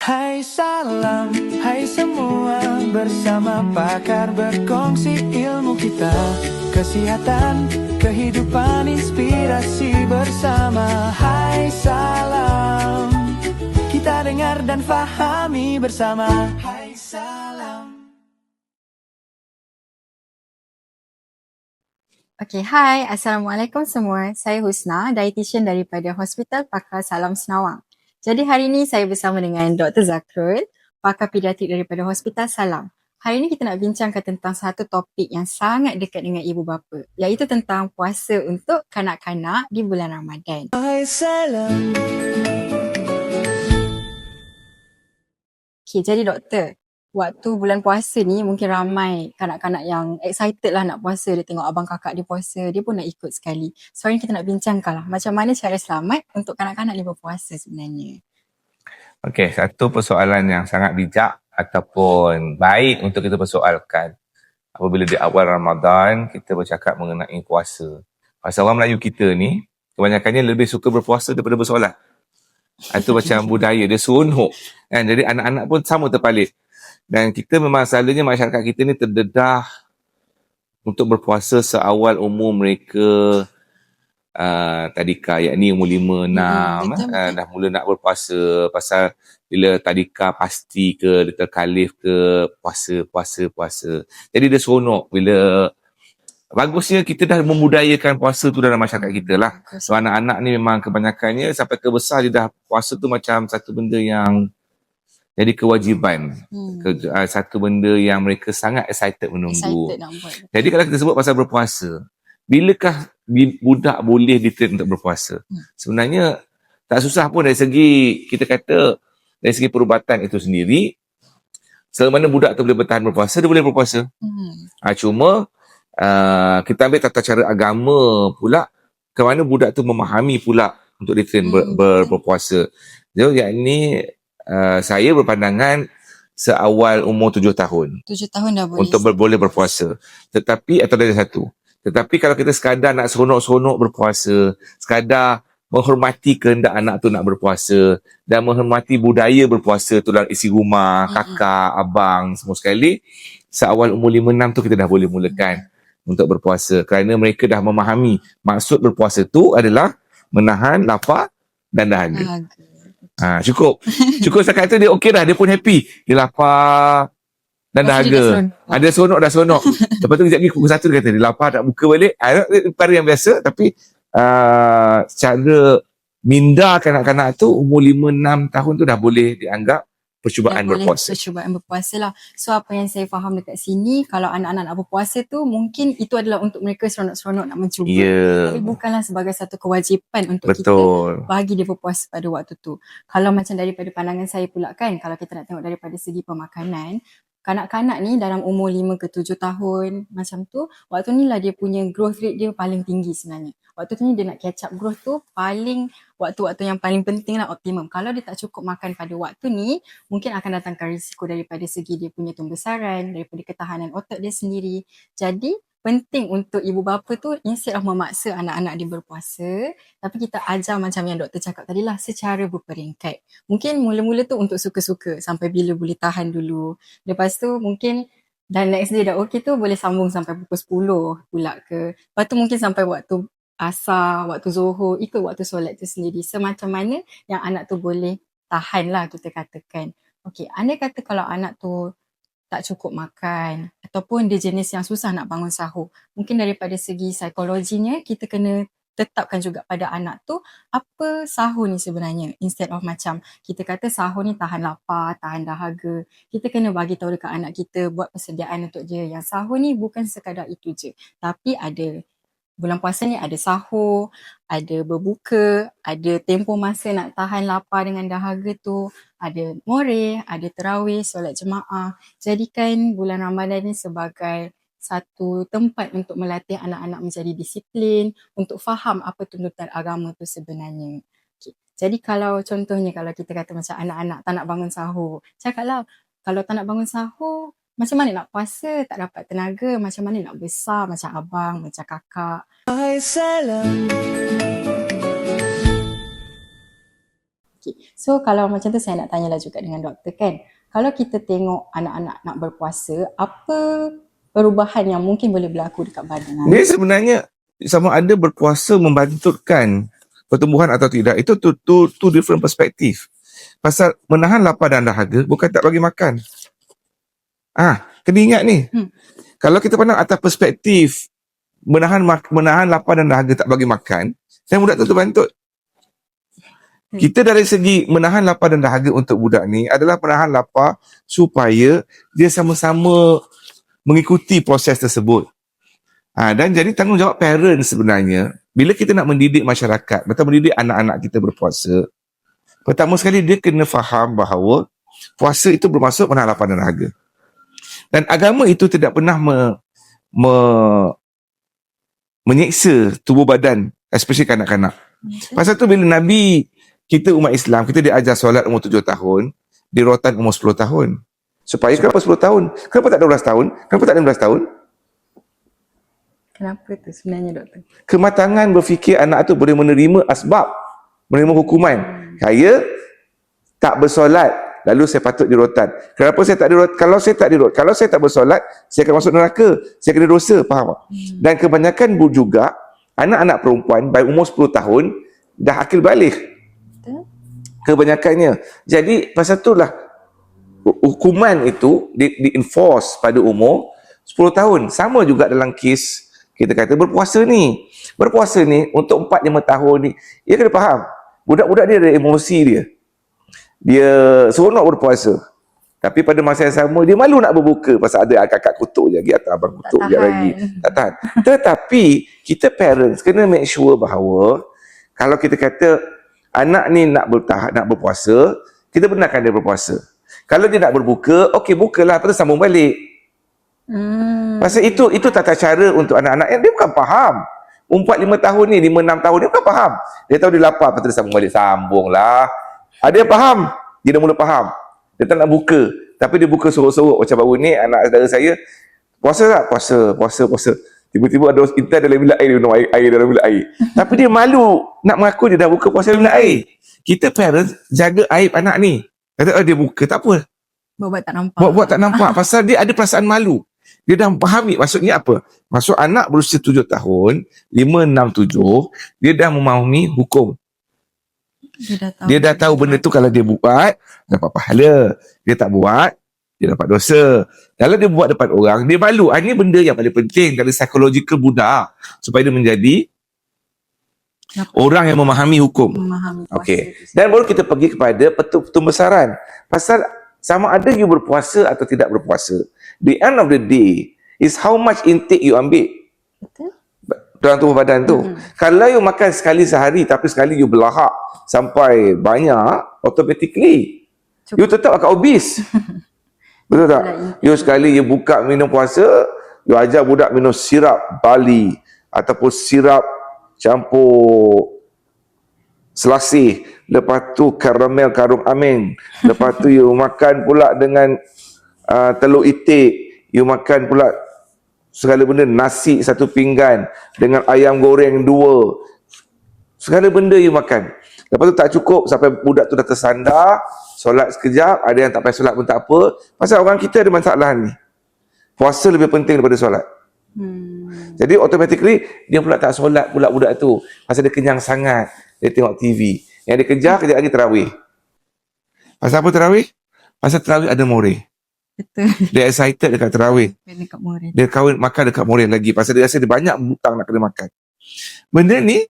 Hai salam, hai semua, bersama pakar berkongsi ilmu kita. Kesehatan, kehidupan, inspirasi bersama. Hai salam, kita dengar dan fahami bersama. Hai salam. Okay, hai. Assalamualaikum semua. Saya Husna, dietitian daripada Hospital Pakar Salam Senawang. Jadi hari ini saya bersama dengan Dr. Zakrul, pakar pediatrik daripada Hospital Salam. Hari ini kita nak bincangkan tentang satu topik yang sangat dekat dengan ibu bapa, iaitu tentang puasa untuk kanak-kanak di bulan Ramadan. Hai salam. Okay, jadi doktor, waktu bulan puasa ni mungkin ramai kanak-kanak yang excited lah nak puasa. Dia tengok abang kakak dia puasa, dia pun nak ikut sekali. So hari ni kita nak bincangkan lah macam mana cara selamat untuk kanak-kanak ni berpuasa sebenarnya. Okey, satu persoalan yang sangat bijak ataupun baik untuk kita persoalkan apabila di awal Ramadan kita bercakap mengenai puasa. Pasal orang Melayu kita ni kebanyakannya lebih suka berpuasa daripada bersolat. Itu macam budaya, dia seronok kan. Jadi anak-anak pun sama terpalit. Dan kita memang selalunya masyarakat kita ni terdedah untuk berpuasa seawal umur mereka tadika, yakni umur 5, 6 betul. dah mula nak berpuasa. Pasal bila tadika pasti ke, dia terkalif ke, puasa. Jadi dia seronok bila bagusnya kita dah membudayakan puasa tu dalam masyarakat kita lah. So anak-anak ni memang kebanyakannya sampai ke besar dia dah puasa tu macam satu benda yang jadi kewajipan. Satu benda yang mereka sangat excited menunggu. Excited nak buat. Jadi kalau kita sebut pasal berpuasa, bilakah budak boleh ditrain untuk berpuasa? Sebenarnya tak susah pun dari segi, kita kata dari segi perubatan itu sendiri. Selama mana budak tu boleh bertahan berpuasa, dia boleh berpuasa. Cuma kita ambil tata cara agama pula, ke mana budak tu memahami pula untuk ditrain berpuasa. Jadi yakni saya berpandangan seawal umur 7 tahun. 7 tahun dah boleh. Untuk boleh berpuasa. Tetapi, atau dari satu. Tetapi kalau kita sekadar nak seronok-seronok berpuasa, sekadar menghormati kehendak anak tu nak berpuasa dan menghormati budaya berpuasa tu dalam isi rumah, kakak, abang, semua sekali, seawal umur 5-6 tu kita dah boleh mulakan untuk berpuasa. Kerana mereka dah memahami maksud berpuasa tu adalah menahan lapar dan dahaga. Cukup setakat tu dia okey dah, dia pun happy. Dia lapar dan dahaga. Ada seronok dah seronok. Lepas tu kejap lagi pukul 1 dia kata dia lapar nak buka balik. Perkara yang biasa, tapi secara minda kanak-kanak tu umur 5-6 tahun tu dah boleh dianggap percubaan berpuasa. Percubaan berpuasa lah. So apa yang saya faham dekat sini, kalau anak-anak nak berpuasa tu mungkin itu adalah untuk mereka seronok-seronok nak mencuba. Tapi bukanlah sebagai satu kewajipan untuk kita bagi dia berpuasa pada waktu tu. Kalau macam daripada pandangan saya pula kan, kalau kita nak tengok daripada segi pemakanan, kanak-kanak ni dalam umur 5 ke 7 tahun macam tu, waktu ni lah dia punya growth rate dia paling tinggi sebenarnya. Waktu tu ni dia nak catch up growth tu paling waktu-waktu yang paling penting lah, optimum. Kalau dia tak cukup makan pada waktu ni, mungkin akan datangkan risiko daripada segi dia punya pembesaran, daripada ketahanan otak dia sendiri. Jadi penting untuk ibu bapa tu instead of memaksa anak-anak dia berpuasa, tapi kita ajar macam yang doktor cakap tadi lah, secara berperingkat. Mungkin mula-mula tu untuk suka-suka sampai bila boleh tahan dulu. Lepas tu mungkin dan next day dah okey tu boleh sambung sampai pukul 10 pula ke. Lepas tu mungkin sampai waktu asar, waktu zuhur, ikut waktu solat tu sendiri. Semacam mana yang anak tu boleh tahan lah kita katakan. Okey, anda kata kalau anak tu tak cukup makan ataupun dia jenis yang susah nak bangun sahur, mungkin daripada segi psikologinya kita kena tetapkan juga pada anak tu apa sahur ni sebenarnya. Instead of macam kita kata sahur ni tahan lapar, tahan dahaga, kita kena bagi tahu dekat anak kita, buat persediaan untuk dia yang sahur ni bukan sekadar itu je, tapi ada bulan puasa ni ada sahur, ada berbuka, ada tempoh masa nak tahan lapar dengan dahaga tu, ada moreh, ada tarawih, solat jemaah. Jadikan bulan Ramadan ni sebagai satu tempat untuk melatih anak-anak menjadi disiplin, untuk faham apa tuntutan agama tu sebenarnya. Okay. Jadi kalau contohnya kalau kita kata macam anak-anak tak nak bangun sahur, cakaplah kalau tak nak bangun sahur, macam mana nak puasa, tak dapat tenaga, macam mana nak besar macam abang, macam kakak. Hai salam. Okay. So kalau macam tu saya nak tanyalah juga dengan doktor kan. Kalau kita tengok anak-anak nak berpuasa, apa perubahan yang mungkin boleh berlaku dekat badan? Dia sebenarnya sama ada berpuasa membantutkan pertumbuhan atau tidak, itu two different perspektif. Pasal menahan lapar dan dahaga bukan tak bagi makan. Kena ingat ni. Kalau kita pandang atas perspektif menahan lapar dan dahaga tak bagi makan, dan budak tu terbantut. Kita dari segi menahan lapar dan dahaga untuk budak ni adalah menahan lapar supaya dia sama-sama mengikuti proses tersebut. Dan jadi tanggungjawab parents sebenarnya, bila kita nak mendidik masyarakat, betul mendidik anak-anak kita berpuasa, pertama sekali dia kena faham bahawa puasa itu bermaksud menahan lapar dan dahaga. Dan agama itu tidak pernah menyeksa tubuh badan, especially kanak-kanak. Pasal tu bila Nabi kita umat Islam, kita diajar solat umur 7 tahun, di rotan umur 10 tahun. Supaya kenapa 10 tahun? Kenapa tak 12 tahun? Kenapa tak 16 tahun? Kenapa tu sebenarnya doktor? Kematangan berfikir anak tu boleh menerima asbab, menerima hukuman. Saya tak bersolat, lalu saya patut dirotan. Kenapa saya tak dirotan? Kalau saya tak bersolat, saya akan masuk neraka. Saya kena dosa, faham tak? Dan kebanyakan juga anak-anak perempuan baik umur 10 tahun dah akil balik. Kebanyakannya. Jadi pasal itulah hukuman itu di-enforce pada umur 10 tahun. Sama juga dalam kes kita kata berpuasa ni. Berpuasa ni untuk 4-5 tahun ni, dia kena faham. Budak-budak dia ada emosi dia. Dia seronok berpuasa. Tapi pada masa yang sama, dia malu nak berbuka pasal ada kakak kutuk je lagi atau abang kutuk je lagi. Tak tahan. Tetapi, kita parents kena make sure bahawa kalau kita kata anak ni nak berpuasa, kita benarkan dia berpuasa. Kalau dia nak berbuka, okey bukalah, lepas tu sambung balik. Pasal itu tata cara untuk anak-anak yang dia bukan faham. 4-5 tahun ni, 5-6 tahun dia bukan faham. Dia tahu dia lapar, lepas tu dia sambung balik. Sambunglah. Ada yang faham, dia dah mula faham. Dia tak nak buka, tapi dia buka sorok-sorok. Macam baru ni anak saudara saya, puasa tak? Puasa. Tiba-tiba ada intan dalam bilik air, dia minum air dalam bilik air. Tapi dia malu nak mengaku dia dah buka puasa dalam bilik air. Kita parents jaga aib anak ni. Kata dia buka, tak apa. Buat tak nampak. Buat tak nampak. Pasal dia ada perasaan malu. Dia dah fahami maksudnya apa. Maksud anak berusia 7 tahun, 5, 6, 7, dia dah memahami hukum. Dia dah tahu benda tu kalau dia buat, dapat pahala. Dia tak buat, dia dapat dosa. Kalau dia buat depan orang, dia malu. Ini benda yang paling penting dari psychological budak. Supaya dia menjadi orang yang memahami hukum. Okey. Dan baru kita pergi kepada pembesaran. Pasal sama ada you berpuasa atau tidak berpuasa, the end of the day is how much intake you ambil. Betul. Dalam tubuh badan tu. Kalau you makan sekali sehari tapi sekali you belahak sampai banyak, automatically you tetap akan obese. Betul tak? You sekali you buka minum puasa, you ajar budak minum sirap Bali ataupun sirap campur selasih, lepas tu karamel karung amin, lepas tu you makan pula dengan telur itik, you makan pula segala benda, nasi 1 pinggan dengan ayam goreng 2, segala benda you makan. Lepas tu tak cukup sampai budak tu dah tersandar, solat sekejap, ada yang tak payah solat pun tak apa. Pasal orang kita ada masalah ni, puasa lebih penting daripada solat. Jadi automatically dia pula tak solat pula budak tu, pasal dia kenyang sangat, dia tengok TV. Yang dia kejar kejap lagi terawih. Pasal apa terawih? Pasal terawih ada moreh. Betul. Dia excited dekat terawih. Dekat moreh. Dia kahwin makan dekat moreh lagi. Pasal dia rasa dia banyak hutang nak kena makan. Benda ni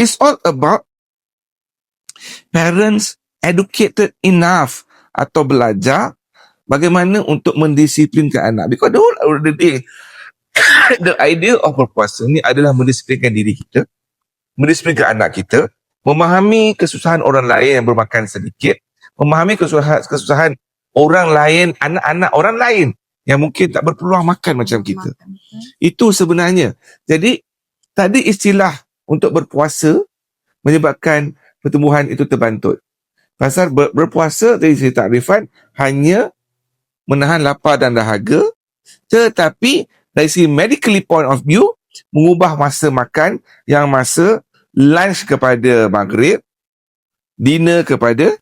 it's all about parents educated enough atau belajar bagaimana untuk mendisiplinkan anak. Because the whole of the day, the idea of berpuasa ni adalah mendisiplinkan diri kita, mendisiplinkan anak kita, memahami kesusahan orang lain yang bermakan sedikit, memahami kesusahan orang lain, anak-anak orang lain yang mungkin tak berpeluang makan macam kita. Itu sebenarnya. Jadi, tadi istilah untuk berpuasa menyebabkan pertumbuhan itu terbantut. Pasal berpuasa, tadi saya takrifan, hanya menahan lapar dan dahaga, tetapi dari segi medically point of view, mengubah masa makan yang masa lunch kepada maghrib, dinner kepada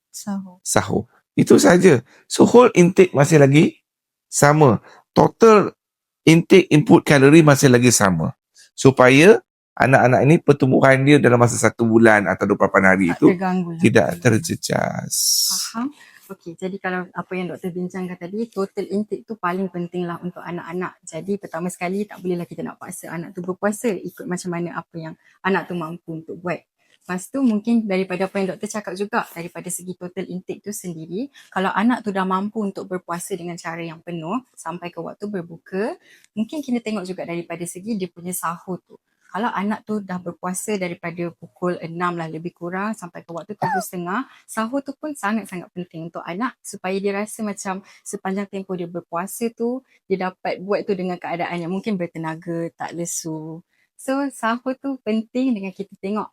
Sahur. sahur. Itu saja. So whole intake masih lagi sama. Total intake input kalori masih lagi sama. Supaya anak-anak ini pertumbuhan dia dalam masa 1 bulan atau 28 hari Tak itu terganggu lah. tidak terjejas. Faham? Okey, jadi kalau apa yang doktor bincangkan tadi, total intake tu paling penting lah untuk anak-anak. Jadi pertama sekali tak bolehlah kita nak paksa anak tu berpuasa, ikut macam mana apa yang anak tu mampu untuk buat. Lepas tu mungkin daripada apa yang doktor cakap juga, daripada segi total intake tu sendiri, kalau anak tu dah mampu untuk berpuasa dengan cara yang penuh sampai ke waktu berbuka, mungkin kita tengok juga daripada segi dia punya sahur tu. Kalau anak tu dah berpuasa daripada pukul 6 lah lebih kurang sampai ke waktu 7.30, sahur tu pun sangat-sangat penting untuk anak supaya dia rasa macam sepanjang tempoh dia berpuasa tu, dia dapat buat tu dengan keadaan yang mungkin bertenaga, tak lesu. So sahur tu penting dengan kita tengok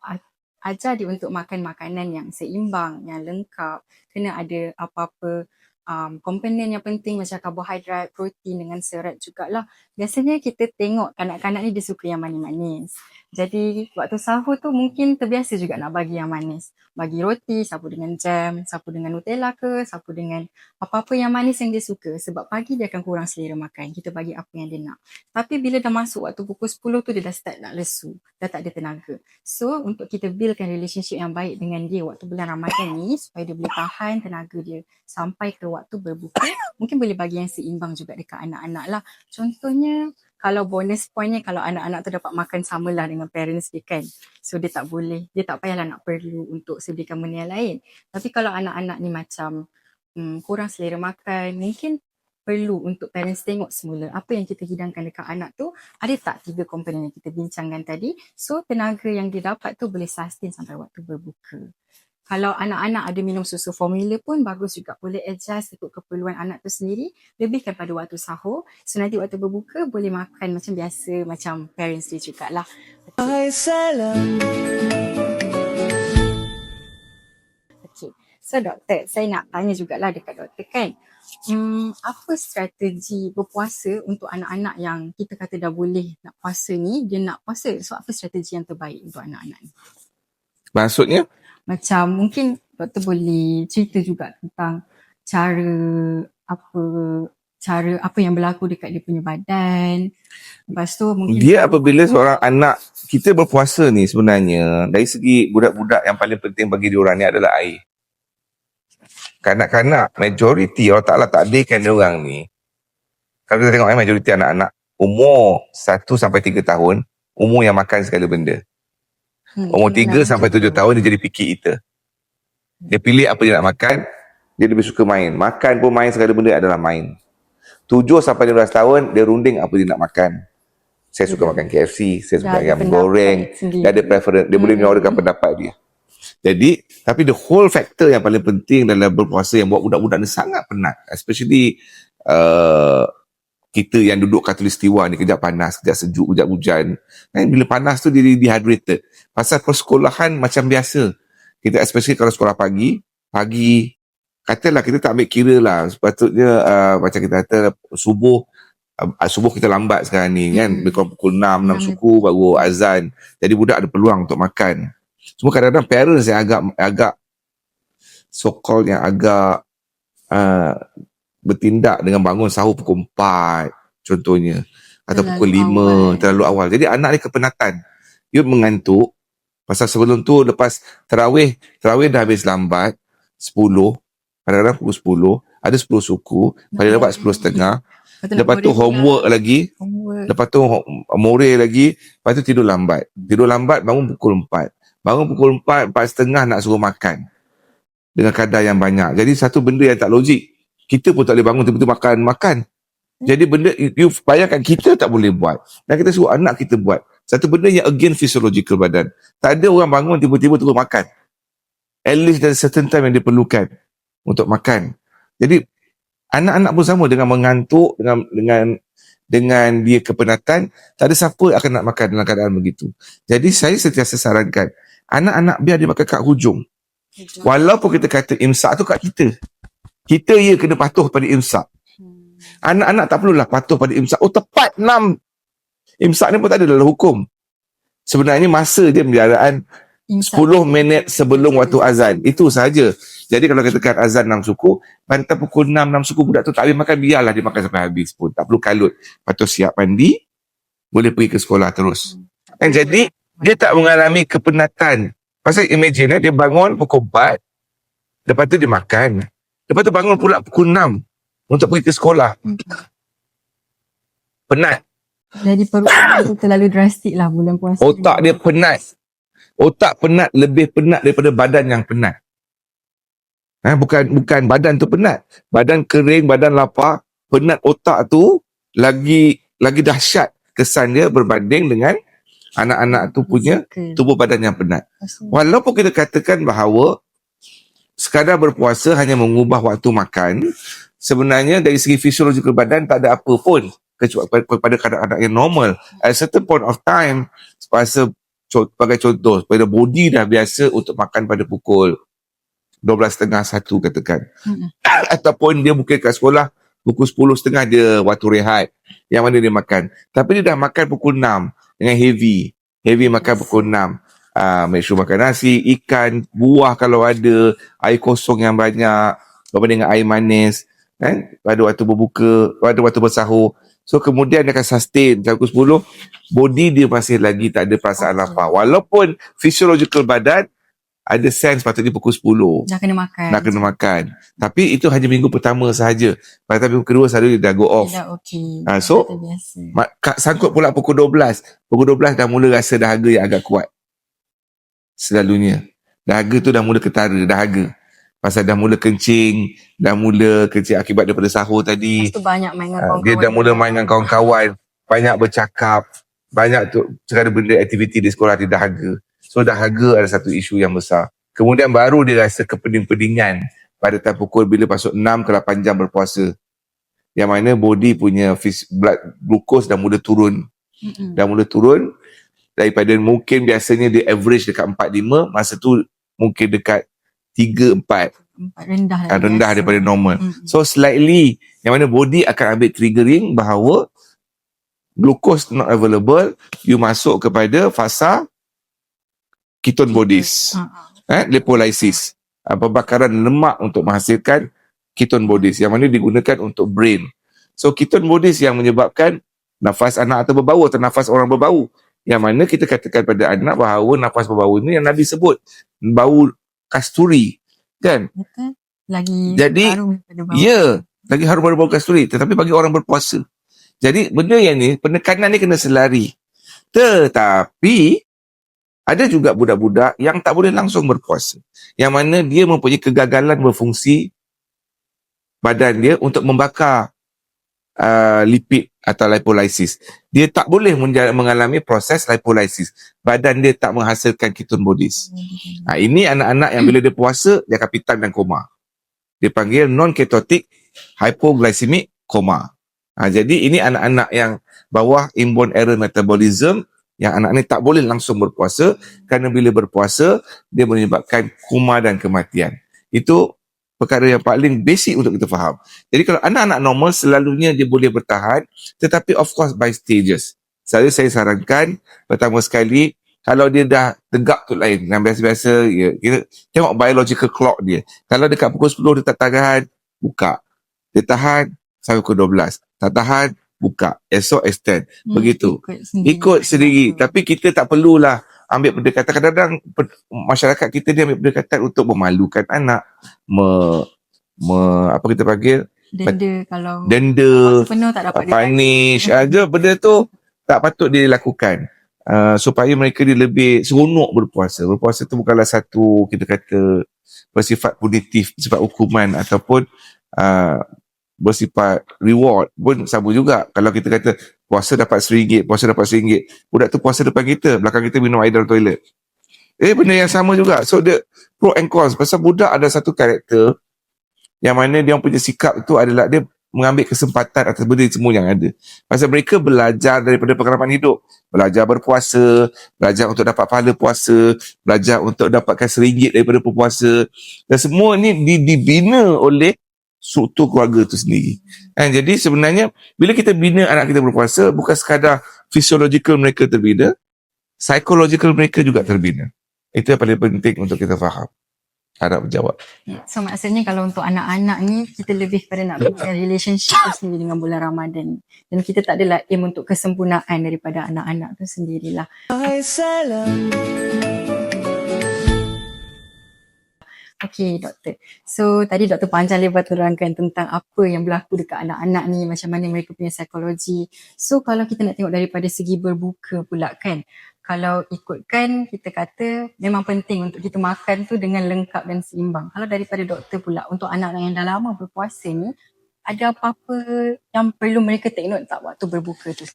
ajar dia untuk makan makanan yang seimbang, yang lengkap, kena ada apa-apa komponen yang penting macam karbohidrat, protein dengan serat jugalah. Biasanya kita tengok kanak-kanak ni dia suka yang manis-manis. Jadi waktu sahur tu mungkin terbiasa juga nak bagi yang manis. Bagi roti, sapu dengan jam, sapu dengan Nutella ke, sapu dengan apa-apa yang manis yang dia suka. Sebab pagi dia akan kurang selera makan. Kita bagi apa yang dia nak. Tapi bila dah masuk waktu pukul 10 tu dia dah start nak lesu. Dah tak ada tenaga. So untuk kita buildkan relationship yang baik dengan dia waktu bulan Ramadan ni supaya dia boleh tahan tenaga dia sampai ke waktu berbuka, mungkin boleh bagi yang seimbang juga dekat anak-anak lah. Contohnya, kalau bonus pointnya kalau anak-anak tu dapat makan samalah dengan parents dia kan. So dia tak payahlah nak perlu untuk sediakan benda yang lain. Tapi kalau anak-anak ni macam kurang selera makan, mungkin perlu untuk parents tengok semula apa yang kita hidangkan dekat anak tu, ada tak 3 komponen yang kita bincangkan tadi. So tenaga yang dia dapat tu boleh sustain sampai waktu berbuka. Kalau anak-anak ada minum susu formula pun bagus juga, boleh adjust ikut keperluan anak tu sendiri, lebihkan pada waktu sahur. So nanti waktu berbuka boleh makan macam biasa, macam parents dia jugalah. Hai salam. Okay. So doktor, saya nak tanya jugalah dekat doktor kan. Apa strategi berpuasa untuk anak-anak yang kita kata dah boleh nak puasa ni, dia nak puasa. So apa strategi yang terbaik untuk anak-anak ni? Maksudnya? Macam mungkin doktor boleh cerita juga tentang cara apa yang berlaku dekat dia punya badan. Lepas tu mungkin dia apabila seorang anak kita berpuasa ni sebenarnya dari segi budak-budak yang paling penting bagi diorang ni adalah air. Kanak-kanak majoriti Allah Ta'ala takdirkan diorang ni, kalau kita tengok majoriti anak-anak umur 1 sampai 3 tahun, umur yang makan segala benda. Umur 3 sampai 7 tahun dia jadi picky eater. Dia pilih apa dia nak makan, dia lebih suka main. Makan pun main, segala benda adalah main. 7 sampai 15 tahun dia runding apa dia nak makan. Saya suka makan KFC, saya suka ayam goreng. Dia ada preference, dia boleh menyuarakan pendapat dia. Jadi, tapi the whole factor yang paling penting dalam berpuasa yang buat budak-budak ni sangat penat. Especially kita yang duduk khatulistiwa ni, kejap panas, kejap sejuk, kejap hujan. Dan bila panas tu dia dehydrated. Pasal persekolahan macam biasa. Kita especially kalau sekolah pagi, katalah kita tak ambil kira lah. Sepatutnya macam kita kata subuh kita lambat sekarang ni kan. Pukul 6 suku baru azan. Jadi budak ada peluang untuk makan. Cuma kadang-kadang parents yang agak so-called yang agak bertindak dengan bangun sahur pukul 4 contohnya atau pukul 5 terlalu awal. Jadi anak ni kepenatan. Dia mengantuk. Pasal sebelum tu lepas tarawih dah habis lambat 10, kadang-kadang pukul 10, ada 10 suku, paling lambat 10.30. Lepas tu homework lagi. Lepas tu more lagi, lepas tu tidur lambat. Bangun pukul 4. Bangun pukul 4, 4.30 nak suruh makan. Dengan kadar yang banyak. Jadi satu benda yang tak logik. Kita pun tak boleh bangun tiba-tiba makan. Jadi benda, you bayangkan kita tak boleh buat. Dan kita suruh anak kita buat. Satu benda yang against physiological badan. Tak ada orang bangun tiba-tiba terus makan. At least dari certain time yang diperlukan untuk makan. Jadi, anak-anak pun sama dengan mengantuk, dengan dia kepenatan, tak ada siapa akan nak makan dalam keadaan begitu. Jadi, saya sentiasa sarankan, anak-anak biar dia makan kat hujung. Walaupun kita kata imsak tu kat kita. Kita kena patuh pada imsak. Anak-anak tak perlulah patuh pada imsak. Oh tepat 6. Imsak ni pun tak ada dalam hukum. Sebenarnya masa dia pemeliharaan 10 minit sebelum waktu azan. Itu saja. Jadi kalau katakan azan 6 suku, bantai pukul 6 suku budak tu tak habis makan, biarlah dia makan sampai habis pun. Tak perlu kalut. Lepas tu siap mandi, boleh pergi ke sekolah terus. Dan jadi, dia tak mengalami kepenatan. Pasal imagine dia bangun pukul 4, lepas tu dia makan. Lepas tu bangun pula pukul 6 untuk pergi ke sekolah. Penat. Jadi perut tu terlalu drastik lah bulan puasa. Otak dia penat. Otak penat, lebih penat daripada badan yang penat. Bukan badan tu penat. Badan kering, badan lapar. Penat otak tu lagi dahsyat kesan dia berbanding dengan anak-anak tu punya tubuh badan yang penat. Walaupun kita katakan bahawa sekadar berpuasa hanya mengubah waktu makan, sebenarnya dari segi fisiologikal badan tak ada apa pun kecuali pada kadang-kadang yang normal. At a certain point of time, sebagai contoh, pada body dah biasa untuk makan pada pukul 12.30 1 katakan. Ataupun dia mungkin kat sekolah pukul 10.30 dia waktu rehat, yang mana dia makan. Tapi dia dah makan pukul 6 dengan heavy makan pukul 6. Make sure makan nasi, ikan, buah kalau ada, air kosong yang banyak berbanding dengan air manis kan, pada waktu berbuka, pada waktu bersahur. So kemudian dia akan sustain sampai pukul 10, body dia masih lagi tak ada perasaan lapar. Walaupun physiological badan ada sense patutnya pukul 10 dah kena makan. Tapi itu hanya minggu pertama sahaja. Pada minggu kedua selalu dia dah go off. Dah okey. So sangkut pula pukul 12. Pukul 12 dah mula rasa dahaga yang agak kuat. Selalunya dahaga tu dah mula ketara, dahaga. Pasal dah mula kencing akibat daripada sahur tadi. Lepas tu banyak main dengan kawan-kawan. Dia dah mula main dengan kawan-kawan, banyak bercakap, banyak tu segala benda aktiviti di sekolah dia dahaga. So dahaga ada satu isu yang besar. Kemudian baru dia rasa kepening-peningan pada time pukul bila masuk 6 ke 8 jam berpuasa. Yang mana body punya blood glucose dah mula turun. Dah mula turun daripada mungkin biasanya dia average dekat 4-5, masa tu mungkin dekat 3-4. Rendah daripada normal. So slightly, yang mana body akan ambil triggering bahawa glucose not available, you masuk kepada fasa ketone bodies. Lipolysis. Pembakaran lemak untuk menghasilkan ketone bodies yang mana digunakan untuk brain. So ketone bodies yang menyebabkan nafas anak atau berbau atau nafas orang berbau. Yang mana kita katakan pada anak bahawa nafas berbau ini yang Nabi sebut bau kasturi, kan? Betul. Lagi harum daripada bau. Ya, lagi harum daripada bau kasturi. Tetapi bagi orang berpuasa. Jadi benda yang ni, penekanan ni kena selari. Tetapi ada juga budak-budak yang tak boleh langsung berpuasa. Yang mana dia mempunyai kegagalan berfungsi badan dia untuk membakar lipid atau lipolysis. Dia tak boleh mengalami proses lipolysis. Badan dia tak menghasilkan ketone bodies. Ini anak-anak yang bila dia puasa, dia akan pitam dan koma. Dia panggil non-ketotic hypoglycemic coma. Jadi ini anak-anak yang bawah inborn error metabolism, yang anak ni tak boleh langsung berpuasa kerana bila berpuasa, dia menyebabkan koma dan kematian. Itu perkara yang paling basic untuk kita faham. Jadi kalau anak-anak normal selalunya dia boleh bertahan, tetapi of course by stages. Saya sarankan pertama sekali, kalau dia dah tegak tu lain, yang biasa-biasa, kita tengok biological clock dia. Kalau dekat pukul 10 dia tak tahan, buka. Dia tahan sampai pukul 12. Tak tahan, buka. Esok extend. Begitu. Ikut sendiri. Tapi kita tak perlulah ambil pendekatan. Kadang-kadang masyarakat kita dia ambil pendekatan untuk memalukan anak, apa kita panggil, denda penuh tak dapat punish aja. Benda tu tak patut dia lakukan, supaya mereka dia lebih seronok berpuasa. Berpuasa tu bukanlah satu kita kata bersifat punitif, bersifat hukuman ataupun bersifat reward pun sama juga. Kalau kita kata puasa dapat RM1, budak tu puasa depan kita, belakang kita minum air dalam toilet, benda yang sama juga. So the pro and cons, pasal budak ada satu karakter yang mana dia punya sikap tu adalah dia mengambil kesempatan atas benda semua yang ada. Pasal mereka belajar daripada pengalaman hidup, belajar berpuasa, belajar untuk dapat pahala puasa, belajar untuk dapatkan RM1 daripada berpuasa, dan semua ni dibina oleh struktur keluarga tu sendiri. Jadi sebenarnya bila kita bina anak kita berpuasa, bukan sekadar physiological mereka terbina, psychological mereka juga terbina. Itu yang paling penting untuk kita faham. Harap menjawab. So maksudnya kalau untuk anak-anak ni, kita lebih pada nak build relationship tu sendiri dengan bulan Ramadan. Dan kita tak adalah aim untuk kesempurnaan daripada anak-anak tu sendirilah. Salam. Okay, doktor. So, tadi doktor panjang lebar terangkan tentang apa yang berlaku dekat anak-anak ni, macam mana mereka punya psikologi. So, kalau kita nak tengok daripada segi berbuka pula kan, kalau ikutkan kita kata memang penting untuk kita makan tu dengan lengkap dan seimbang. Kalau daripada doktor pula, untuk anak-anak yang dah lama berpuasa ni, ada apa-apa yang perlu mereka take note tak waktu berbuka tu?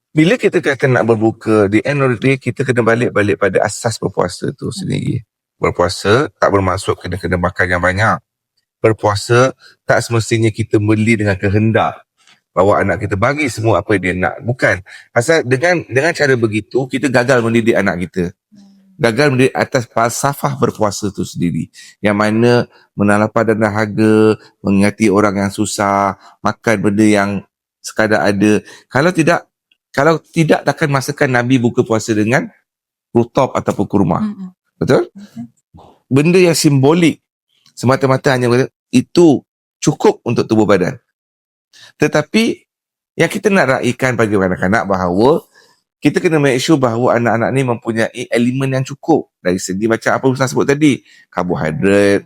Bila kita kata nak berbuka, the end of the day, kita kena balik pada asas berpuasa tu sendiri. Berpuasa tak bermaksud kena makan yang banyak. Berpuasa tak semestinya kita beli dengan kehendak bahawa anak kita bagi semua apa dia nak. Bukan. Pasal dengan cara begitu, kita gagal mendidik anak kita. Gagal mendidik atas falsafah berpuasa tu sendiri. Yang mana menalah pada dahaga, mengingati orang yang susah, makan benda yang sekadar ada. Kalau tidak takkan masakan Nabi buka puasa dengan rutab ataupun kurma. Betul? Benda yang simbolik semata-mata hanya itu cukup untuk tubuh badan. Tetapi yang kita nak raikan bagi anak-anak bahawa kita kena make sure bahawa anak-anak ni mempunyai elemen yang cukup dari segi macam apa Ustaz sebut tadi, karbohidrat,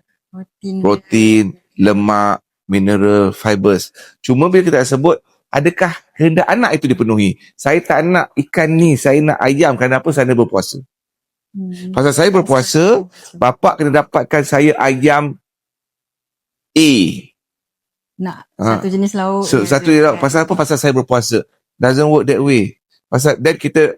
protein, lemak, mineral, fibers. Cuma bila kita sebut adakah kehendak anak itu dipenuhi? Saya tak nak ikan ni, saya nak ayam. Kenapa saya berpuasa? Pasal saya berpuasa, bapak kena dapatkan saya ayam A. Nak satu jenis lauk. Satu jenis lauk. Pasal apa? Pasal saya berpuasa. Doesn't work that way. Pasal then kita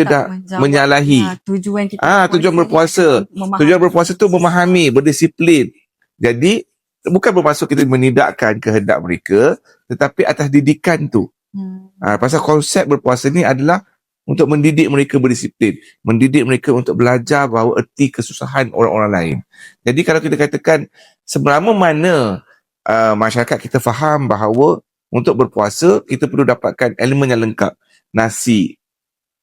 dah menyalahi tujuan kita. Tujuan berpuasa. Tujuan berpuasa tu memahami, berdisiplin. Jadi bukan bermaksud kita menidakkan kehendak mereka, tetapi atas didikan tu. Pasal konsep berpuasa ni adalah untuk mendidik mereka berdisiplin, mendidik mereka untuk belajar bahawa erti kesusahan orang-orang lain. Jadi kalau kita katakan selama mana masyarakat kita faham bahawa untuk berpuasa kita perlu dapatkan elemen yang lengkap. Nasi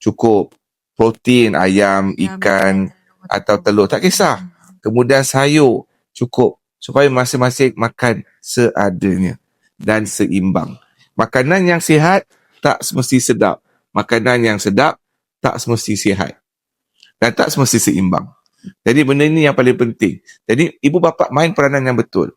cukup, protein, ayam, ikan atau telur, tak kisah. Kemudian sayur cukup supaya masing-masing makan seadanya dan seimbang. Makanan yang sihat tak semesti sedap. Makanan yang sedap tak semesti sihat. Dan tak semesti seimbang. Jadi benda ini yang paling penting. Jadi ibu bapa main peranan yang betul.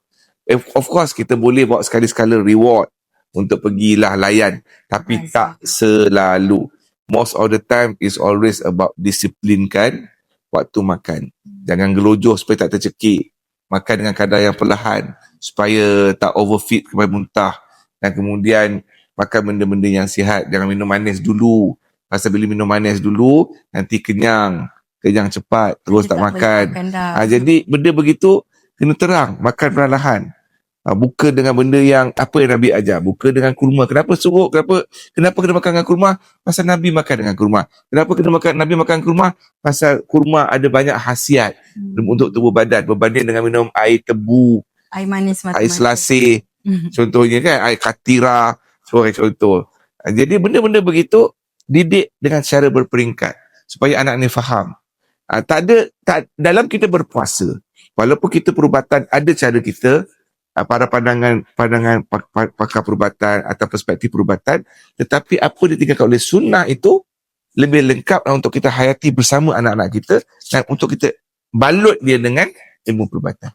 Of course kita boleh bawa sekali-sekala reward untuk pergilah layan. Tapi tak selalu. Most of the time is always about disiplinkan waktu makan. Jangan gelojoh supaya tak tercekik. Makan dengan kadar yang perlahan supaya tak overfeed sampai muntah. Dan kemudian makan benda-benda yang sihat. Jangan minum manis dulu. Pasal bila minum manis dulu, nanti kenyang cepat, terus tak makan. Jadi benda begitu kena terang, makan perlahan. Buka dengan benda yang apa yang Nabi ajar. Buka dengan kurma. Kenapa suruh? Kenapa kena makan dengan kurma? Pasal Nabi makan dengan kurma. Kenapa Nabi makan kurma? Pasal kurma ada banyak khasiat untuk tubuh badan berbanding dengan minum air tebu, air manis, air selasih. Contohnya kan, air katira, contoh. Jadi benda-benda begitu didik dengan cara berperingkat supaya anak ni faham. Dalam kita berpuasa, walaupun kita perubatan ada cara kita, pada pandangan pakar perubatan atau perspektif perubatan, tetapi apa ditinggalkan oleh sunnah itu lebih lengkap untuk kita hayati bersama anak-anak kita dan untuk kita balut dia dengan ilmu perubatan.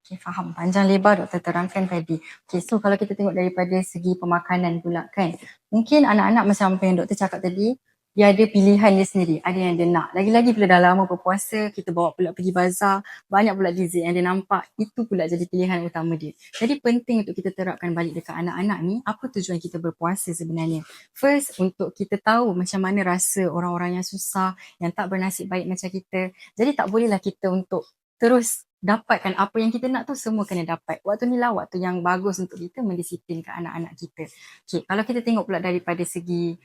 Okay, faham. Panjang lebar doktor terangkan tadi. Okay, so kalau kita tengok daripada segi pemakanan pula kan, mungkin anak-anak macam apa yang doktor cakap tadi, dia ada pilihan dia sendiri, ada yang dia nak. Lagi-lagi bila dah lama berpuasa, kita bawa pula pergi bazar, banyak pula dessert yang dia nampak, itu pula jadi pilihan utama dia. Jadi penting untuk kita terapkan balik dekat anak-anak ni, apa tujuan kita berpuasa sebenarnya. First, untuk kita tahu macam mana rasa orang-orang yang susah, yang tak bernasib baik macam kita. Jadi tak bolehlah kita untuk terus dapatkan apa yang kita nak tu semua kena dapat. Waktu ni lah waktu yang bagus untuk kita mendisiplinkan anak-anak kita. Okay, kalau kita tengok pula daripada segi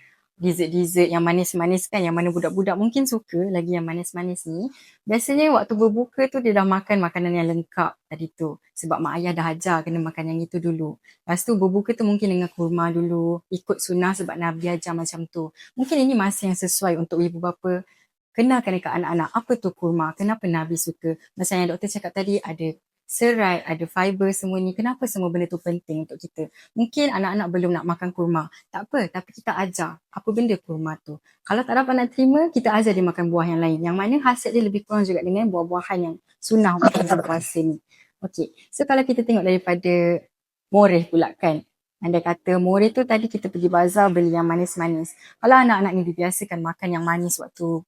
dessert-dessert yang manis-manis kan, yang mana budak-budak mungkin suka lagi yang manis-manis ni. Biasanya waktu berbuka tu dia dah makan makanan yang lengkap tadi tu. Sebab mak ayah dah ajar kena makan yang itu dulu. Lepas tu berbuka tu mungkin dengan kurma dulu. Ikut sunnah sebab Nabi ajar macam tu. Mungkin ini masa yang sesuai untuk ibu bapa kenalkan dekat anak-anak apa tu kurma, kenapa Nabi suka. Macam yang doktor cakap tadi, ada serat, ada fiber semua ni. Kenapa semua benda tu penting untuk kita? Mungkin anak-anak belum nak makan kurma. Tak apa, tapi kita ajar apa benda kurma tu. Kalau tak dapat nak terima, kita ajar dia makan buah yang lain. Yang mana hasil dia lebih kurang juga dengan buah-buahan yang sunnah untuk puasa ni. Okay, so kalau kita tengok daripada moreh pula kan. Andai kata moreh tu tadi kita pergi bazar beli yang manis-manis. Kalau anak-anak ni dibiasakan makan yang manis waktu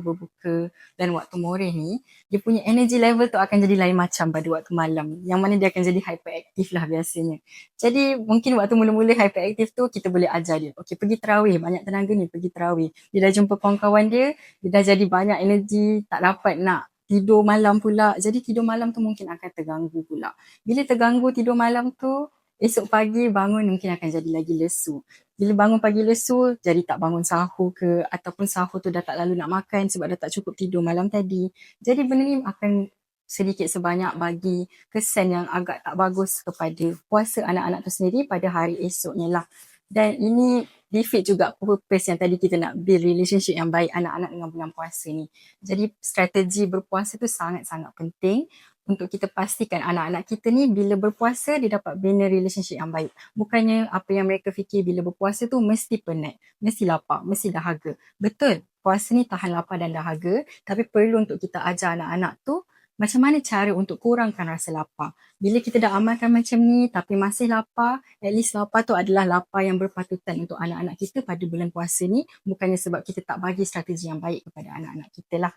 berbuka dan waktu moreh ni, dia punya energy level tu akan jadi lain macam pada waktu malam. Yang mana dia akan jadi hyperactive lah biasanya. Jadi mungkin waktu mula-mula hyperactive tu kita boleh ajar dia. Okay, pergi tarawih. Banyak tenaga ni pergi tarawih. Dia dah jumpa kawan-kawan dia dah jadi banyak energy, tak dapat nak tidur malam pula. Jadi tidur malam tu mungkin akan terganggu pula. Bila terganggu tidur malam tu, esok pagi bangun mungkin akan jadi lagi lesu. Bila bangun pagi lesu, jadi tak bangun sahur ke, ataupun sahur tu dah tak lalu nak makan sebab dah tak cukup tidur malam tadi. Jadi benda ni akan sedikit sebanyak bagi kesan yang agak tak bagus kepada puasa anak-anak tu sendiri pada hari esoknya lah. Dan ini defeat juga purpose yang tadi kita nak build relationship yang baik anak-anak dengan bulan puasa ni. Jadi strategi berpuasa tu sangat-sangat penting untuk kita pastikan anak-anak kita ni bila berpuasa dia dapat bina relationship yang baik. Bukannya apa yang mereka fikir bila berpuasa tu mesti penat, mesti lapar, mesti dahaga. Betul, puasa ni tahan lapar dan dahaga, tapi perlu untuk kita ajar anak-anak tu macam mana cara untuk kurangkan rasa lapar. Bila kita dah amalkan macam ni tapi masih lapar, at least lapar tu adalah lapar yang berpatutan untuk anak-anak kita pada bulan puasa ni, bukannya sebab kita tak bagi strategi yang baik kepada anak-anak kita lah.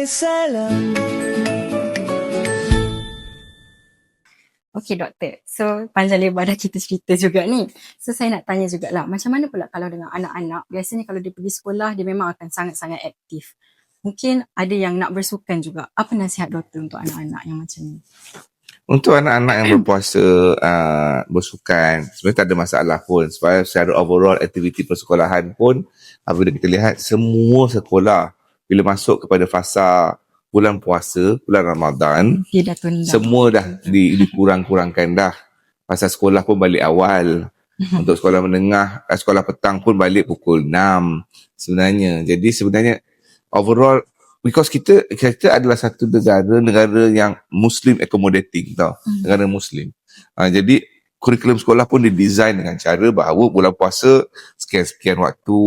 Salam. Okay doktor, so panjang lebar dah kita cerita juga ni. So saya nak tanya jugalah, macam mana pula kalau dengan anak-anak, biasanya kalau dia pergi sekolah, dia memang akan sangat-sangat aktif. Mungkin ada yang nak bersukan juga. Apa nasihat doktor untuk anak-anak yang macam ni? Untuk anak-anak yang berpuasa, bersukan, sebenarnya tak ada masalah pun. Sebab secara overall aktiviti persekolahan pun, apabila kita lihat semua sekolah, bila masuk kepada fasa bulan puasa, bulan Ramadan, dia dah tunda. Semua dah dikurang-kurangkan dah. Pasal sekolah pun balik awal. Untuk sekolah menengah, sekolah petang pun balik pukul 6 sebenarnya. Jadi sebenarnya overall, because kita adalah satu negara yang Muslim accommodating tau. Negara Muslim. Jadi kurikulum sekolah pun didesain dengan cara bahawa bulan puasa sekian-sekian waktu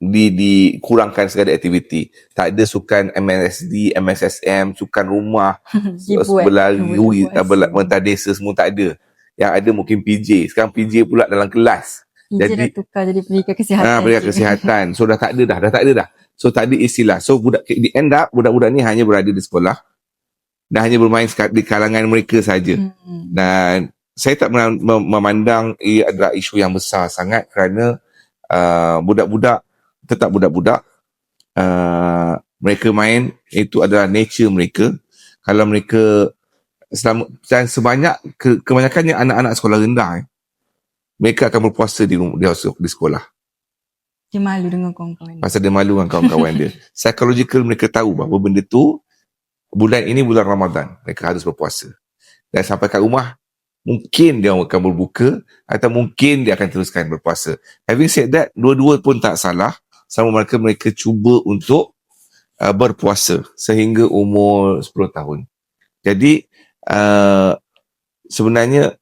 dikurangkan segala aktiviti. Tak ada sukan MSSD, MSSM, sukan rumah, berlari, mentar desa, semua tak ada. Yang ada mungkin PJ. Sekarang PJ pula dalam kelas. PJ dah tukar jadi pendidikan kesihatan. Pendidikan kesihatan. So dah tak ada dah. So tak ada istilah. So di end up, budak-budak ni hanya berada di sekolah dan hanya bermain di kalangan mereka saja. Dan saya tak memandang ia adalah isu yang besar sangat kerana budak-budak tetap budak-budak, mereka main, itu adalah nature mereka. Kalau mereka dan kebanyakannya anak-anak sekolah rendah, mereka akan berpuasa di sekolah. Dia malu dengan kawan-kawan. Pasal dia malu dengan kawan-kawan dia. Psychological mereka tahu bahawa benda tu bulan ini bulan Ramadan, mereka harus berpuasa. Dan sampai kat rumah mungkin dia akan berbuka atau mungkin dia akan teruskan berpuasa. Having said that, dua-dua pun tak salah. Sama mereka cuba untuk berpuasa sehingga umur 10 tahun. Jadi sebenarnya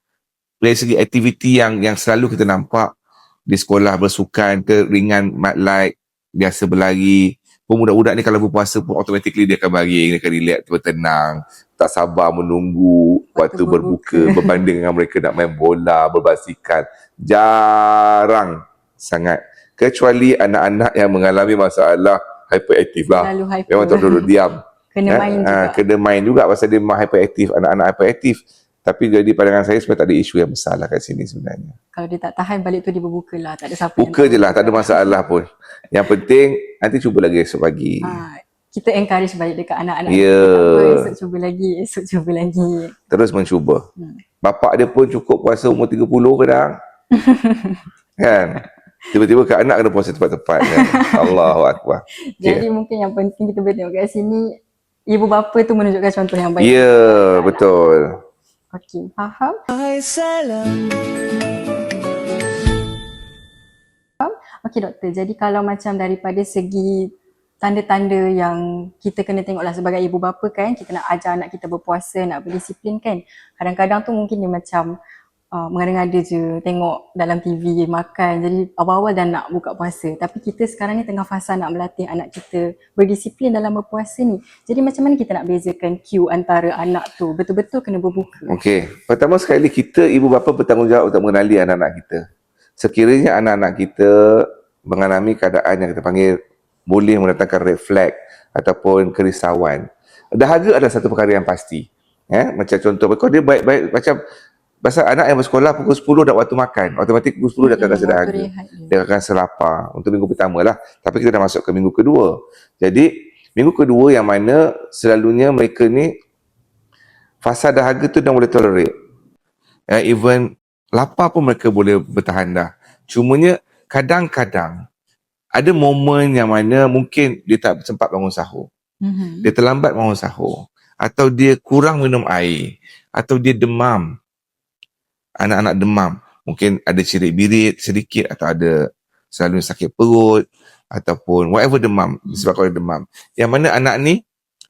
dari segi aktiviti yang selalu kita nampak di sekolah, bersukan ke ringan, mat light, biasa berlari, budak-budak ni kalau berpuasa pun automatically dia akan baring, dia akan relax, bertenang, tak sabar menunggu waktu berbuka berbanding dengan mereka nak main bola, berbasikal. Jarang sangat. Kecuali anak-anak yang mengalami masalah hyperaktif lah. Memang tak duduk diam. Kena main juga pasal dia memang hyperaktif, anak-anak hyperaktif. Tapi jadi pandangan saya sebenarnya tak ada isu yang besar lah kat sini sebenarnya. Kalau dia tak tahan balik tu dia berbuka lah. Tak ada siapa buka je lah, tak ada masalah pun. Yang penting nanti cuba lagi esok pagi. Kita encourage balik dekat anak-anak. Esok cuba lagi. Terus mencuba. Bapak dia pun cukup puasa umur 30 kadang. Kan? Tiba-tiba ke anak kena puasa tepat-tepat kan? Allahu Akbar. Jadi mungkin yang penting kita boleh tengok kat sini, ibu bapa tu menunjukkan contoh yang baik. Ya, betul. Okey, faham? Salam. Okey doktor, jadi kalau macam daripada segi tanda-tanda yang kita kena tengoklah sebagai ibu bapa kan, kita nak ajar anak kita berpuasa, nak berdisiplin kan. Kadang-kadang tu mungkin dia macam mengada-ngada je, tengok dalam TV, makan. Jadi awal-awal dah nak buka puasa. Tapi kita sekarang ni tengah fasa nak melatih anak kita berdisiplin dalam berpuasa ni. Jadi macam mana kita nak bezakan cue antara anak tu betul-betul kena berbuka? Okey, pertama sekali kita ibu bapa bertanggungjawab untuk mengenali anak-anak kita. Sekiranya anak-anak kita mengalami keadaan yang kita panggil boleh mendatangkan red flag ataupun kerisauan. Dahaga adalah satu perkara yang pasti. Macam contoh, kalau dia baik-baik, macam pasal anak yang bersekolah pukul 10 dah waktu makan, automatik pukul 10 dia akan rasa dahaga. Dia akan rasa lapar untuk minggu pertama lah. Tapi kita dah masuk ke minggu kedua. Jadi, minggu kedua yang mana selalunya mereka ni fasa dahaga tu dah boleh tolerate. Even lapar pun mereka boleh bertahan dah. Cumanya kadang-kadang ada momen yang mana mungkin dia tak sempat bangun sahur. Dia terlambat bangun sahur. Atau dia kurang minum air. Atau dia demam. Anak-anak demam. Mungkin ada cirit-birit sedikit atau ada selalu sakit perut ataupun whatever demam. Disebabkan oleh demam. Yang mana anak ni,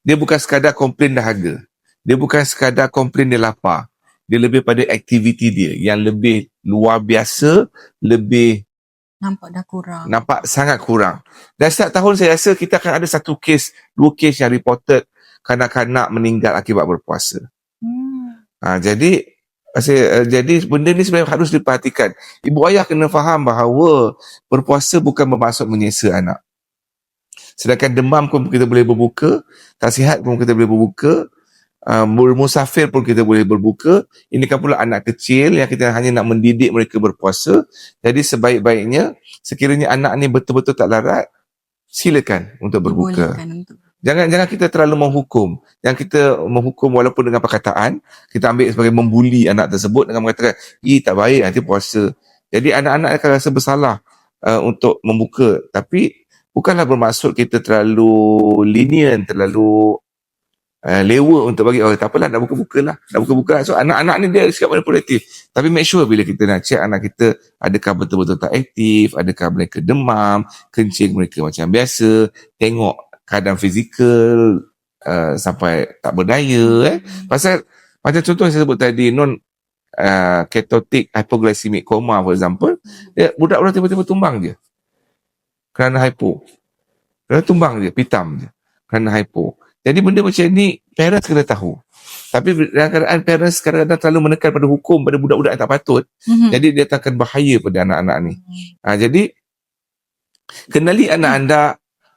dia bukan sekadar komplain dahaga. Dia bukan sekadar komplain dia lapar. Dia lebih pada aktiviti dia yang lebih luar biasa, lebih nampak sangat kurang. Dan setiap tahun saya rasa kita akan ada satu kes, dua kes yang reported kanak-kanak meninggal akibat berpuasa. Jadi benda ni sebenarnya harus diperhatikan. Ibu ayah kena faham bahawa berpuasa bukan bermaksud menyiksa anak. Sedangkan demam pun kita boleh berbuka, tak sihat pun kita boleh berbuka, bermusafir pun kita boleh berbuka. Ini kan pula anak kecil yang kita hanya nak mendidik mereka berpuasa. Jadi sebaik-baiknya sekiranya anak ni betul-betul tak larat, silakan untuk berbuka. Jangan kita terlalu menghukum. Yang kita menghukum walaupun dengan perkataan, kita ambil sebagai membuli anak tersebut dengan mengatakan, tak baik nanti puasa. Jadi anak-anak akan rasa bersalah untuk membuka. Tapi bukanlah bermaksud kita terlalu lenient, terlalu lewa untuk bagi, tak apalah, nak buka-buka lah. So anak-anak ni dia sikap manipulatif. Tapi make sure bila kita nak check anak kita, adakah betul-betul tak aktif, adakah mereka demam, kencing mereka macam biasa, tengok keadaan fizikal sampai tak berdaya. Pasal macam contoh yang saya sebut tadi, ketotic hypoglycemic coma for example, budak-budak tiba-tiba tumbang je kerana hypo. Kerana tumbang je, pitam je kerana hypo. Jadi benda macam ni parents kena tahu. Tapi dalam keadaan parents kadang-kadang terlalu menekan pada hukum pada budak-budak yang tak patut, jadi dia akan bahaya pada anak-anak ni. Jadi kenali anak anda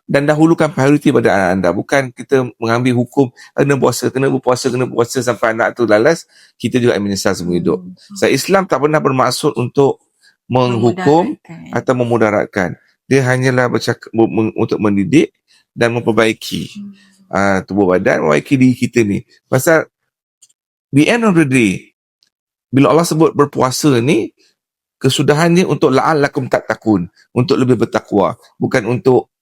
dan dahulukan prioriti pada anak anda. Bukan kita mengambil hukum kena berpuasa sampai anak tu lalas, kita juga menyesal semua hidup. Islam tak pernah bermaksud untuk menghukum atau memudaratkan. Dia hanyalah untuk mendidik dan memperbaiki tubuh badan, memperbaiki diri kita ni. Pasal the end of the day, bila Allah sebut berpuasa ni, kesudahannya untuk la'allakum tattaqun, untuk lebih bertakwa, bukan untuk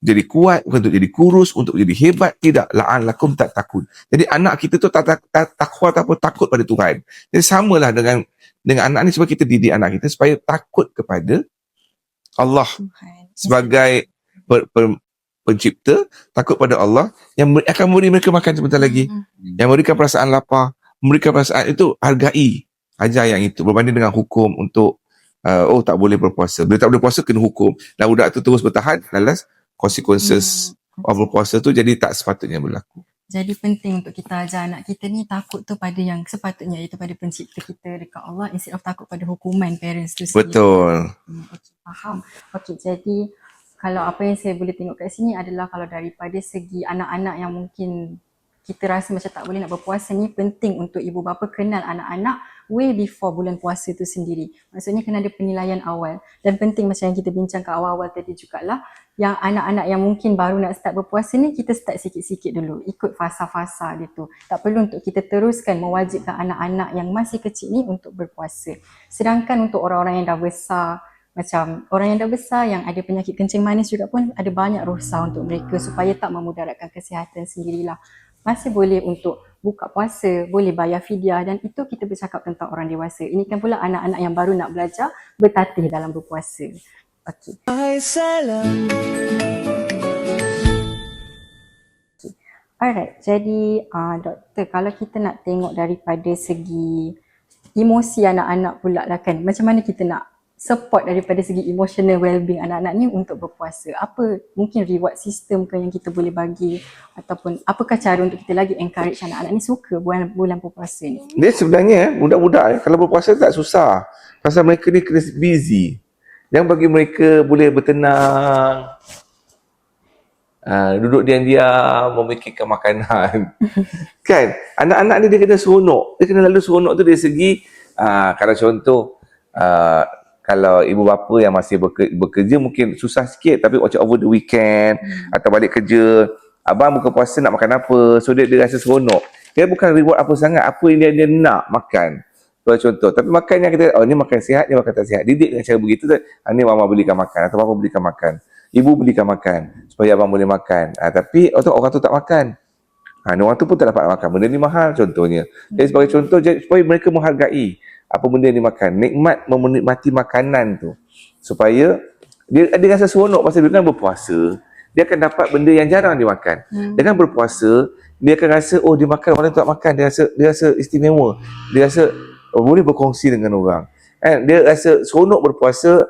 jadi kuat, bukan untuk jadi kurus, untuk jadi hebat, tidak. La'allakum tattaqun. Jadi anak kita tu takwa ataupun takut pada Tuhan. Jadi samalah dengan anak ni, sebab kita didik anak kita supaya takut kepada Allah sebagai pencipta, takut pada Allah yang akan memberi mereka makan sebentar lagi, yang memberikan perasaan lapar, memberikan perasaan itu, hargai, ajar yang itu, berbanding dengan hukum untuk tak boleh berpuasa. Bila tak boleh puasa, kena hukum. Dan budak tu terus bertahan, lalas consequences of berpuasa tu jadi tak sepatutnya berlaku. Jadi penting untuk kita ajar anak kita ni takut tu pada yang sepatutnya, iaitu pada pencipta kita dekat Allah, instead of takut pada hukuman parents tu sendiri. Betul. Okay, faham. Okay, jadi kalau apa yang saya boleh tengok kat sini adalah kalau daripada segi anak-anak yang mungkin kita rasa macam tak boleh nak berpuasa ni, penting untuk ibu bapa kenal anak-anak way before bulan puasa tu sendiri. Maksudnya kena ada penilaian awal. Dan penting macam yang kita bincang kat awal-awal tadi jugalah, yang anak-anak yang mungkin baru nak start berpuasa ni, kita start sikit-sikit dulu, ikut fasa-fasa dia tu. Tak perlu untuk kita teruskan mewajibkan anak-anak yang masih kecil ni untuk berpuasa. Sedangkan untuk orang-orang yang dah besar, macam orang yang dah besar yang ada penyakit kencing manis juga pun ada banyak rukhsah untuk mereka supaya tak memudaratkan kesihatan sendirilah. Masih boleh untuk buka puasa, boleh bayar fidyah, dan itu kita bercakap tentang orang dewasa. Ini kan pula anak-anak yang baru nak belajar bertatih dalam berpuasa. Okey. Hai salam. Alright, jadi doktor, kalau kita nak tengok daripada segi emosi anak-anak pula lah kan, macam mana kita nak support daripada segi emotional well-being anak-anak ni untuk berpuasa? Apa mungkin reward system ke yang kita boleh bagi, ataupun apakah cara untuk kita lagi encourage anak-anak ni suka bulan berpuasa ni? Dia sebenarnya budak-budak kalau berpuasa tak susah. Pasal mereka ni kena busy. Yang bagi mereka boleh bertenang, duduk diam-diam memikirkan makanan. Kan? Anak-anak ni dia kena seronok. Dia kena lalu seronok tu dari segi kalau contoh kalau ibu bapa yang masih bekerja mungkin susah sikit, tapi macam over the weekend atau balik kerja, abang buka puasa nak makan apa, so dia rasa seronok. Dia bukan reward apa sangat, apa yang dia nak makan. Contoh, tapi makan yang kita, ni makan sihat, ni makan tak sihat. Didik dengan cara begitu tu, ni mama belikan makan atau bapa belikan makan. Ibu belikan makan supaya abang boleh makan. Tapi orang tu tak makan. Orang tu pun tak dapat makan. Benda ni mahal contohnya. Jadi sebagai contoh, supaya mereka menghargai apa benda yang dimakan. Menikmati makanan tu. Supaya dia rasa seronok pasal dia kan berpuasa. Dia akan dapat benda yang jarang dia makan. Dengan berpuasa, dia akan rasa, dia makan, orang tu tak makan. Dia rasa istimewa. Dia rasa boleh berkongsi dengan orang. Dia rasa seronok berpuasa,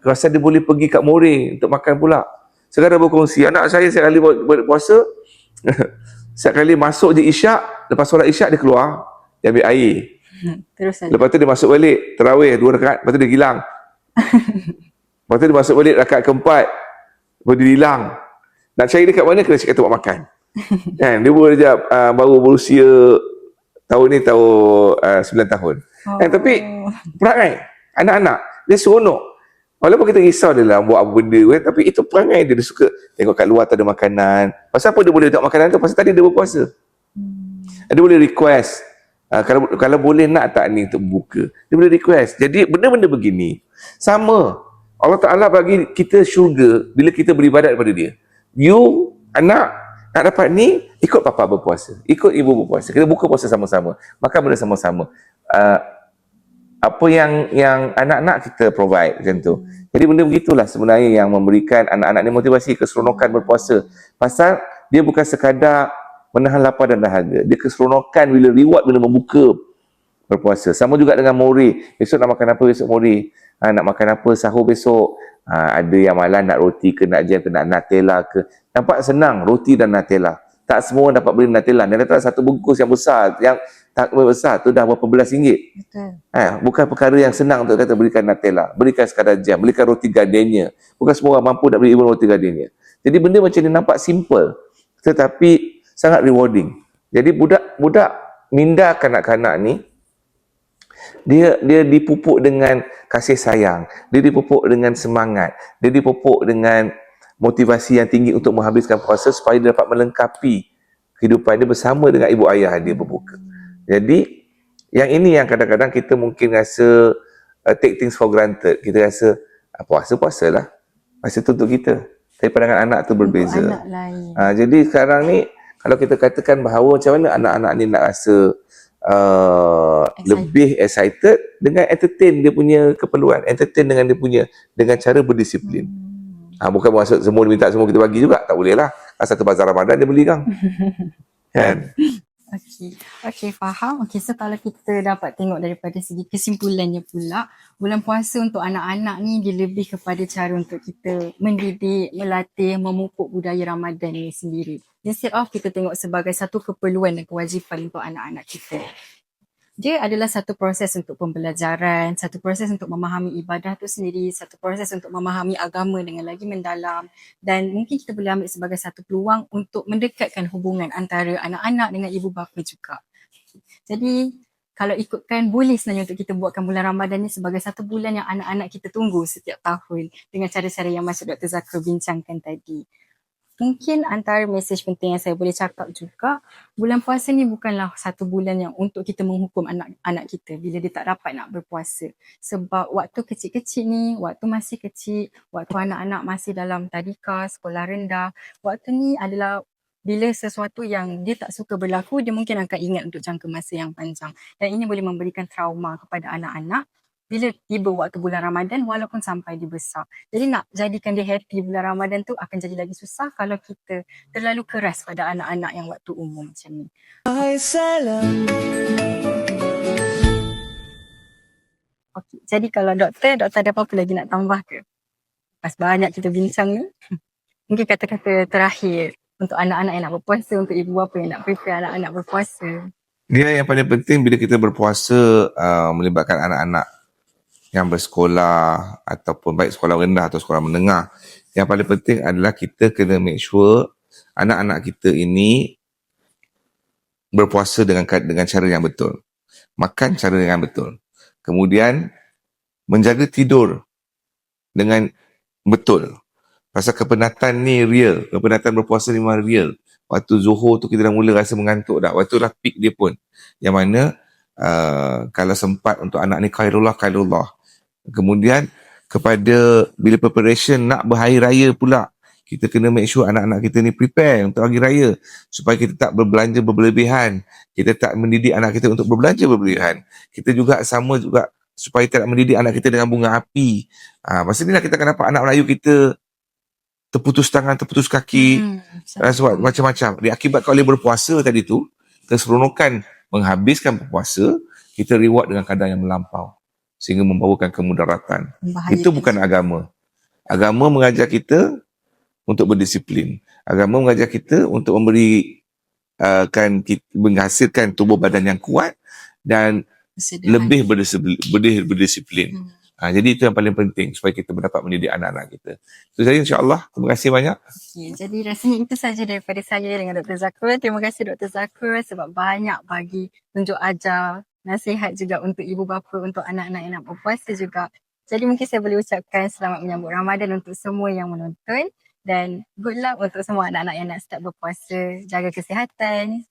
rasa dia boleh pergi kat Moreh untuk makan pula. Sekarang berkongsi. Anak saya kali berpuasa, setiap kali masuk je isyak, lepas solat isyak dia keluar, dia ambil air. Terus saja. Lepas tu dia masuk balik, tarawih 2 rakaat, lepas tu dia hilang. Lepas tu dia masuk balik rakaat keempat, lepas dia hilang. Nak cari dia kat mana, kena cakap tempat makan. Kan? Dia baru berusia tahun ni tahun 9 tahun. Tapi perangai anak-anak dia seronok. Walaupun kita risau dia lah buat apa benda kan, tapi itu perangai dia. Dia suka tengok kat luar tak ada makanan. Pasal apa dia boleh tengok makanan tu? Pasal tadi dia berpuasa. Dia boleh request, kalau boleh nak tak ni untuk buka. Dia boleh request. Jadi benda-benda begini sama, Allah Ta'ala bagi kita syurga bila kita beribadat kepada dia. You anak nak dapat ni, ikut papa berpuasa, ikut ibu berpuasa, kita buka puasa sama-sama, makan benda sama-sama. Apa yang anak-anak kita provide macam tu. Jadi benda begitulah sebenarnya yang memberikan anak-anak ni motivasi, keseronokan berpuasa. Pasal dia bukan sekadar menahan lapar dan dahaga. Dia keseronokan bila reward, bila membuka berpuasa. Sama juga dengan Moreh. Besok nak makan apa besok Moreh? Nak makan apa sahur besok? Ada yang malam nak roti ke, nak jam ke, nak Nutella ke. Nampak senang, roti dan Nutella. Tak semua dapat beli Nutella. Nutella satu bungkus yang besar, yang tak besar tu dah berapa belas ringgit. Betul. Bukan perkara yang senang untuk kata berikan Nutella, berikan sekadar jam, berikan roti gardenia. Bukan semua orang mampu nak beli roti gardenia. Jadi benda macam ni nampak simple, tetapi sangat rewarding. Jadi budak minda kanak-kanak ni, dia dipupuk dengan kasih sayang, dia dipupuk dengan semangat, dia dipupuk dengan motivasi yang tinggi untuk menghabiskan puasa supaya dia dapat melengkapi kehidupan dia bersama dengan ibu ayah dia berbuka. Jadi yang ini yang kadang-kadang kita mungkin rasa take things for granted. Kita rasa puasa lah, puasa tu untuk kita. Tapi pandangan anak tu berbeza. Untuk anak lain. Jadi sekarang ni kalau kita katakan bahawa macam mana anak-anak ni nak rasa lebih excited dengan entertain dia punya keperluan, entertain dengan dia punya, dengan cara berdisiplin. Bukan maksud semua minta semua kita bagi juga, tak boleh lah. Satu bazar Ramadan dia beli kan. Kan? Okey, faham. Okey, so kalau kita dapat tengok daripada segi kesimpulannya pula, bulan puasa untuk anak-anak ni dia lebih kepada cara untuk kita mendidik, melatih, memupuk budaya Ramadan ni sendiri. Instead of kita tengok sebagai satu keperluan dan kewajipan untuk anak-anak kita. Dia adalah satu proses untuk pembelajaran, satu proses untuk memahami ibadah tu sendiri, satu proses untuk memahami agama dengan lagi mendalam, dan mungkin kita boleh ambil sebagai satu peluang untuk mendekatkan hubungan antara anak-anak dengan ibu bapa juga. Jadi kalau ikutkan, boleh sebenarnya untuk kita buatkan bulan Ramadan ni sebagai satu bulan yang anak-anak kita tunggu setiap tahun dengan cara-cara yang Masuk Dr. Zakir bincangkan tadi. Mungkin antara mesej penting yang saya boleh cakap juga, bulan puasa ni bukanlah satu bulan yang untuk kita menghukum anak-anak kita bila dia tak dapat nak berpuasa. Sebab waktu kecil-kecil ni, waktu masih kecil, waktu anak-anak masih dalam tadika, sekolah rendah, waktu ni adalah bila sesuatu yang dia tak suka berlaku, dia mungkin akan ingat untuk jangka masa yang panjang. Dan ini boleh memberikan trauma kepada anak-anak. bila tiba waktu bulan Ramadan walaupun sampai dia besar. Jadi nak jadikan dia happy bulan Ramadan tu akan jadi lagi susah kalau kita terlalu keras pada anak-anak yang waktu umum macam ni. Salam. Okey, jadi kalau doktor ada apa-apa lagi nak tambah ke? Pas banyak kita bincang ni. Mungkin kata-kata terakhir untuk anak-anak yang nak berpuasa, untuk ibu bapa yang nak prepare anak-anak berpuasa. Dia yang paling penting bila kita berpuasa melibatkan anak-anak yang bersekolah ataupun baik sekolah rendah atau sekolah menengah. Yang paling penting adalah kita kena make sure anak-anak kita ini berpuasa dengan cara yang betul. Makan cara yang betul. Kemudian menjaga tidur dengan betul. Pasal kepenatan ni real. Kepenatan berpuasa ni memang real. Waktu Zuhur tu kita dah mula rasa mengantuk dah. Waktu lah peak dia pun. Yang mana kalau sempat untuk anak ni khairullah. Kemudian kepada bila preparation nak berhari raya pula, kita kena make sure anak-anak kita ni prepare untuk hari raya supaya kita tak berbelanja berlebihan. Kita tak mendidik anak kita untuk berbelanja berlebihan. Kita juga sama juga supaya tak mendidik anak kita dengan bunga api. Masa ni lah kita akan dapat anak Melayu kita terputus tangan, terputus kaki, sebab macam-macam. Diakibatkan oleh berpuasa tadi tu, keseronokan menghabiskan berpuasa, kita reward dengan kadar yang melampau sehingga membawakan kemudaratan. Itu bukan agama. Agama mengajar kita untuk berdisiplin. Agama mengajar kita untuk menghasilkan tubuh badan yang kuat dan lebih berdisiplin. Jadi itu yang paling penting supaya kita dapat mendidik anak-anak kita. So, jadi insyaAllah, terima kasih banyak. Okay, jadi rasanya itu saja daripada saya dengan Dr. Zakul. Terima kasih Dr. Zakul sebab banyak bagi tunjuk ajar, nasihat juga untuk ibu bapa, untuk anak-anak yang nak berpuasa juga. Jadi mungkin saya boleh ucapkan selamat menyambut Ramadan untuk semua yang menonton dan good luck untuk semua anak-anak yang nak start berpuasa. Jaga kesihatan,